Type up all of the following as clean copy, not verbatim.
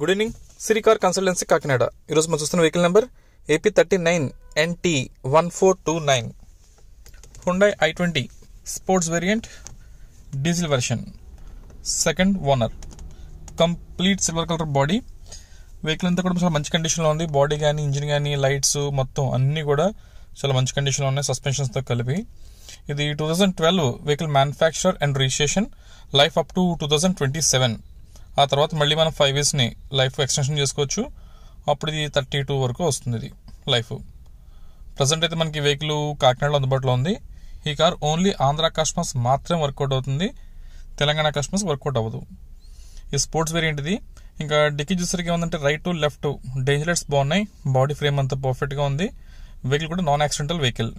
Good evening, సిరి car consultancy Kakinada. ఈరోజు మనం చూస్తున్న vehicle number AP39NT1429 Hyundai i20 sports variant diesel version, second owner, complete silver colour body. Vehicle అంతా కూడా చాలా మంచి కండిషన్లో ఉంది. బాడీ కానీ ఇంజిన్ కానీ లైట్స్ మొత్తం అన్నీ కూడా చాలా మంచి కండిషన్లో ఉన్నాయి, సస్పెన్షన్స్తో కలిపి. ఇది 2012 vehicle manufacturer and registration, life up to 2027. ఆ తర్వాత మళ్ళీ మనం 5 yearsని లైఫ్ ఎక్స్టెన్షన్ చేసుకోవచ్చు. అప్పుడు ఇది 32 వరకు వస్తుంది ఇది లైఫ్. ప్రజెంట్ అయితే మనకి వెహికల్ కాకినాడలో అందుబాటులో ఉంది. ఈ కార్ ఓన్లీ ఆంధ్ర కస్టమర్స్ మాత్రమే వర్కౌట్ అవుతుంది, తెలంగాణ కస్టమర్స్ వర్కౌట్ అవ్వదు. ఈ స్పోర్ట్స్ వేరియంట్ ఇది. ఇంకా డిక్కీ చూసరికి ఏముందంటే right to left danger lights బాగున్నాయి, బాడీ ఫ్రేమ్ అంతా పర్ఫెక్ట్గా ఉంది. వెహికల్ కూడా నాన్ యాక్సిడెంటల్ వెహికల్.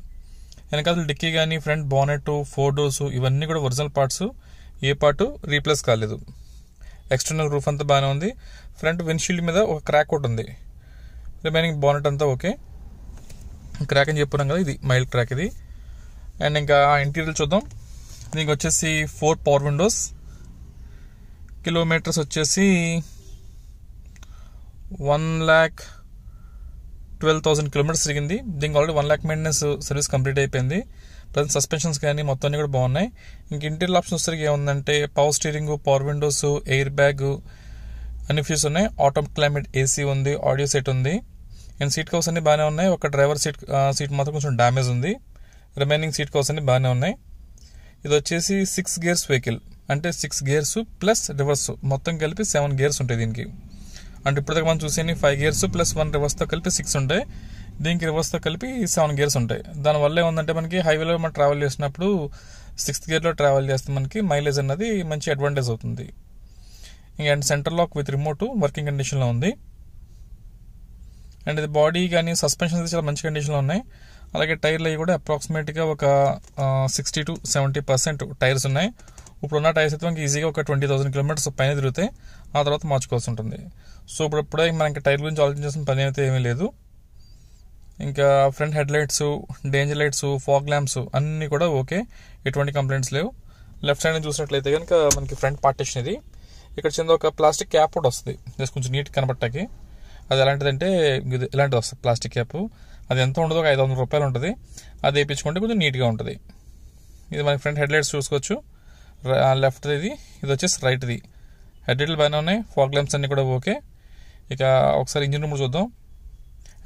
వెనకాల డిక్కీ కానీ ఫ్రంట్ బానెట్ 4 doors ఇవన్నీ కూడా ఒరిజినల్ పార్ట్స్, ఏ పార్ట్ రీప్లేస్ కాలేదు. ఎక్స్టర్నల్ రూఫ్ అంతా బాగానే ఉంది. ఫ్రంట్ విండ్షీల్డ్ మీద ఒక క్రాక్ ఒకటి ఉంది, రిమైనింగ్ బానెట్ అంతా ఓకే. క్రాక్ అని చెప్పున్నాం కదా, ఇది మైల్డ్ క్రాక్ ఇది. అండ్ ఇంకా ఇంటీరియర్ చూద్దాం. దీనికి వచ్చేసి 4 పవర్ విండోస్, కిలోమీటర్స్ వచ్చేసి 1,12,000 kilometers తిరిగింది. దీనికి already 1 lakh maintenance service complete అయిపోయింది. ప్రజెంట్ సస్పెన్షన్స్ కానీ మొత్తం అన్ని కూడా బాగున్నాయి. ఇంక ఇంటీరియర్ ఆప్షన్స్ వచ్చేసరికి ఏముందంటే power steering, power Windows, air bag అన్ని ఫీచర్స్ ఉన్నాయి. ఆటో క్లైమేట్ ఏసీ ఉంది, ఆడియో సెట్ ఉంది. అండ్ సీట్ కవర్స్ అన్ని బాగానే ఉన్నాయి. ఒక డ్రైవర్ సీట్ మాత్రం కొంచెం డ్యామేజ్ ఉంది, రిమైనింగ్ సీట్ కవర్స్ అన్ని బాగానే ఉన్నాయి. ఇది వచ్చేసి 6 gears వెహికల్, అంటే 6 gears ప్లస్ రివర్స్ మొత్తం కలిపి 7 gears ఉంటాయి దీనికి. అంటే ఇప్పటిదాకా మనం చూసేది 5 gears ప్లస్ 1 రివర్స్తో కలిపి 6 ఉంటాయి. దీనికి రివర్స్తో కలిపి 7 gears ఉంటాయి. దానివల్ల ఏముందంటే మనకి హైవేలో మనం ట్రావెల్ చేసినప్పుడు 6th gearలో ట్రావెల్ చేస్తే మనకి మైలేజ్ అన్నది మంచి అడ్వాంటేజ్ అవుతుంది. And center lock with remote working కండిషన్లో ఉంది. అండ్ ఇది బాడీ కానీ సస్పెన్షన్స్ చాలా మంచి కండిషన్లో ఉన్నాయి. అలాగే టైర్లు అవి కూడా అప్రాక్సిమేట్గా ఒక 60 to 70% టైర్స్ ఉన్నాయి. ఇప్పుడున్న టైర్స్ అయితే మనకి ఈజీగా ఒక 20,000 kilometers పైన తిరుగుతాయి, ఆ తర్వాత మార్చుకోవాల్సి ఉంటుంది. సో ఇప్పుడే మనకి టైర్ గురించి ఆలోచించాల్సిన పని అయితే ఏమీ లేదు. ఇంకా front head lights, danger lights, fog lamps అన్నీ కూడా ఓకే, ఎటువంటి కంప్లైంట్స్ లేవు. లెఫ్ట్ సైడ్ చూసినట్లయితే కనుక మనకి ఫ్రంట్ పార్టిషన్ ఇది. ఇక్కడ చిన్న ఒక ప్లాస్టిక్ క్యాప్ కూడా వస్తుంది, జస్ట్ కొంచెం నీట్ కనబట్టకి. అది ఎలాంటిదంటే ఇలాంటిది వస్తుంది ప్లాస్టిక్ క్యాప్. అది ఎంత ఉండదు, ఒక 500 రూపాయలు ఉంటుంది. అది వేయించుకుంటే కొంచెం నీట్గా ఉంటుంది. ఇది మనకి ఫ్రంట్ హెడ్ లైట్స్ చూసుకోవచ్చు. లెఫ్ట్ ఇది వచ్చేసి రైట్ది. హెడ్ లైట్లు బాగానే ఉన్నాయి, ఫాగ్ ల్యాంప్స్ అన్నీ కూడా ఓకే. ఇక ఒకసారి ఇంజిన్ రూమ్ చూద్దాం.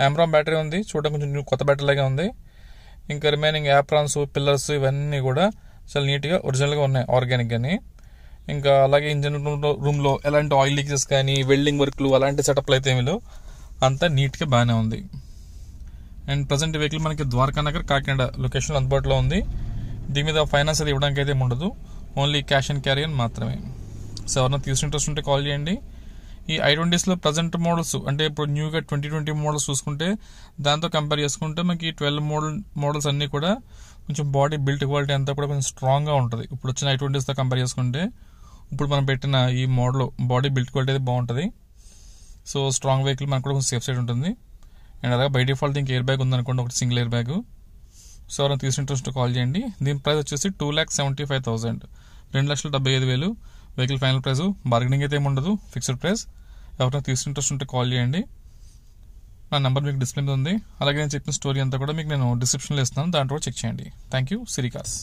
ఆమ్రాన్ బ్యాటరీ ఉంది, చూడడం కొంచెం కొత్త బ్యాటరీ లాగా ఉంది. ఇంకా రిమైనింగ్ యాప్రాన్స్, పిల్లర్స్ ఇవన్నీ కూడా చాలా నీట్గా ఒరిజినల్గా ఉన్నాయి, ఆర్గానిక్ కానీ. ఇంకా అలాగే ఇంజిన్ రూమ్లో ఎలాంటి ఆయిల్ లీకేజెస్ కానీ వెల్డింగ్ వర్క్లు అలాంటి సెటప్లు అయితే ఏమీ లేవు, అంతా నీట్గా బాగానే ఉంది. అండ్ ప్రజెంట్ వెహికల్ మనకి ద్వారకా నగర్ కాకినాడ లొకేషన్లో అందుబాటులో ఉంది. దీని మీద ఫైనాన్స్ అది ఇవ్వడానికి అయితే ఉండదు, ఓన్లీ క్యాష్ అండ్ క్యారీ అని మాత్రమే. సో ఎవరైనా తీసుకునే ఇంట్రెస్ట్ ఉంటే కాల్ చేయండి. ఈ i20స్లో ప్రజెంట్ మోడల్స్ అంటే ఇప్పుడు న్యూగా 2020 మోడల్స్ చూసుకుంటే దాంతో కంపేర్ చేసుకుంటే మనకి 12 మోడల్స్ అన్నీ కూడా కొంచెం బాడీ బిల్ట్ క్వాలిటీ అంతా కూడా కొంచెం స్ట్రాంగ్గా ఉంటుంది. ఇప్పుడు వచ్చిన i20స్తో కంపేర్ చేసుకుంటే ఇప్పుడు మనం పెట్టిన ఈ మోడల్ బాడీ బిల్ట్ క్వాలిటీ అయితే బాగుంటుంది. సో స్ట్రాంగ్ వెహికల్ మనకు కూడా కొంచెం సేఫ్ సైడ్ ఉంటుంది. అండ్ అలాగే బై డిఫాల్ట్ ఇంక ఎయిర్ బ్యాగ్ ఉందనుకోండి, ఒకటి సింగిల్ ఎయిర్ బ్యాగ్. సో ఎవరైనా తీసుకునే ఇంట్రెస్ట్ కాల్ చేయండి. దీని ప్రైస్ వచ్చేసి 2,75,000, 2,75,000 వెహికల్ ఫైనల్ ప్రైస్. బార్గెనింగ్ అయితే ఏముండదు, ఫిక్స్డ్ ప్రైస్. ఎవరైనా తీసుకునే ఇంట్రెస్ట్ ఉంటే కాల్ చేయండి. నా నెంబర్ మీకు డిస్ప్లే మీద ఉంది. అలాగే నేను చెప్పిన స్టోరీ అంతా కూడా మీకు నేను డిస్క్రిప్షన్లో ఇస్తున్నాను, దాంట్లో కూడా చెక్ చేయండి. Thank you. Siri cars.